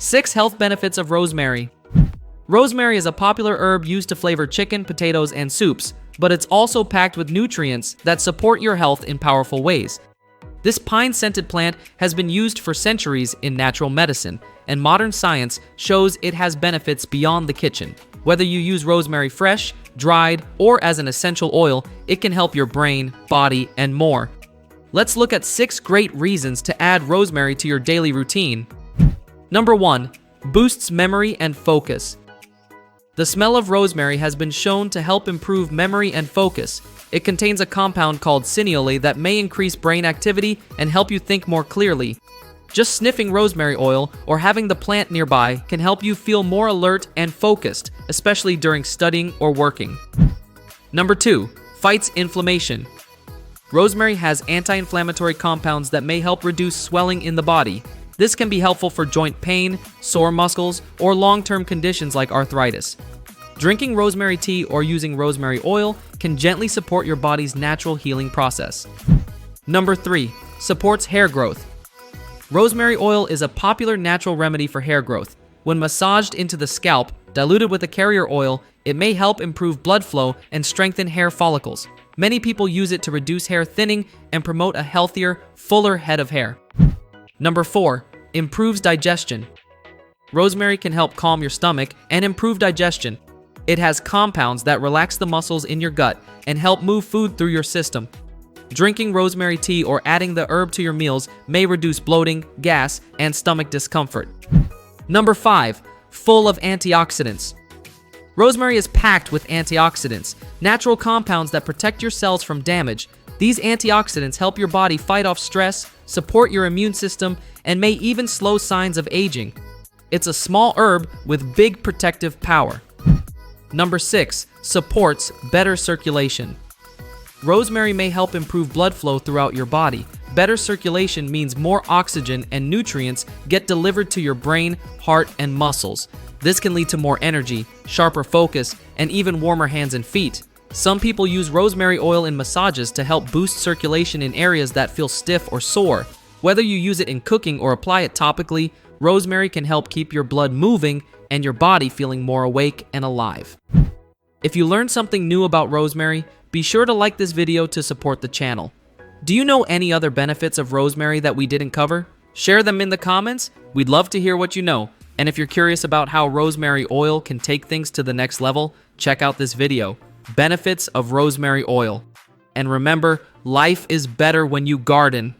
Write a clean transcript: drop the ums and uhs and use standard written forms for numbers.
6 health benefits of rosemary. Rosemary is a popular herb used to flavor chicken, potatoes, and soups, but it's also packed with nutrients that support your health in powerful ways. This pine-scented plant has been used for centuries in natural medicine, and modern science shows it has benefits beyond the kitchen. Whether you use rosemary fresh, dried, or as an essential oil, it can help your brain, body, and more. Let's look at 6 great reasons to add rosemary to your daily routine. Number 1. Boosts memory and focus. The smell of rosemary has been shown to help improve memory and focus. It contains a compound called cineole that may increase brain activity and help you think more clearly. Just sniffing rosemary oil or having the plant nearby can help you feel more alert and focused, especially during studying or working. Number 2. Fights inflammation. Rosemary has anti-inflammatory compounds that may help reduce swelling in the body. This can be helpful for joint pain, sore muscles, or long-term conditions like arthritis. Drinking rosemary tea or using rosemary oil can gently support your body's natural healing process. Number 3. Supports hair growth. Rosemary oil is a popular natural remedy for hair growth. When massaged into the scalp, diluted with a carrier oil, it may help improve blood flow and strengthen hair follicles. Many people use it to reduce hair thinning and promote a healthier, fuller head of hair. Number 4. Improves digestion. Rosemary can help calm your stomach and improve digestion. It has compounds that relax the muscles in your gut and help move food through your system. Drinking rosemary tea or adding the herb to your meals may reduce bloating, gas, and stomach discomfort. Number 5. Full of antioxidants. Rosemary is packed with antioxidants, natural compounds that protect your cells from damage. These antioxidants help your body fight off stress, support your immune system, and may even slow signs of aging. It's a small herb with big protective power. Number 6. Supports better circulation. Rosemary may help improve blood flow throughout your body. Better circulation means more oxygen and nutrients get delivered to your brain, heart, and muscles. This can lead to more energy, sharper focus, and even warmer hands and feet. Some people use rosemary oil in massages to help boost circulation in areas that feel stiff or sore. Whether you use it in cooking or apply it topically, rosemary can help keep your blood moving and your body feeling more awake and alive. If you learned something new about rosemary, be sure to like this video to support the channel. Do you know any other benefits of rosemary that we didn't cover? Share them in the comments. We'd love to hear what you know. And if you're curious about how rosemary oil can take things to the next level, check out this video. Benefits of rosemary oil. And remember, life is better when you garden.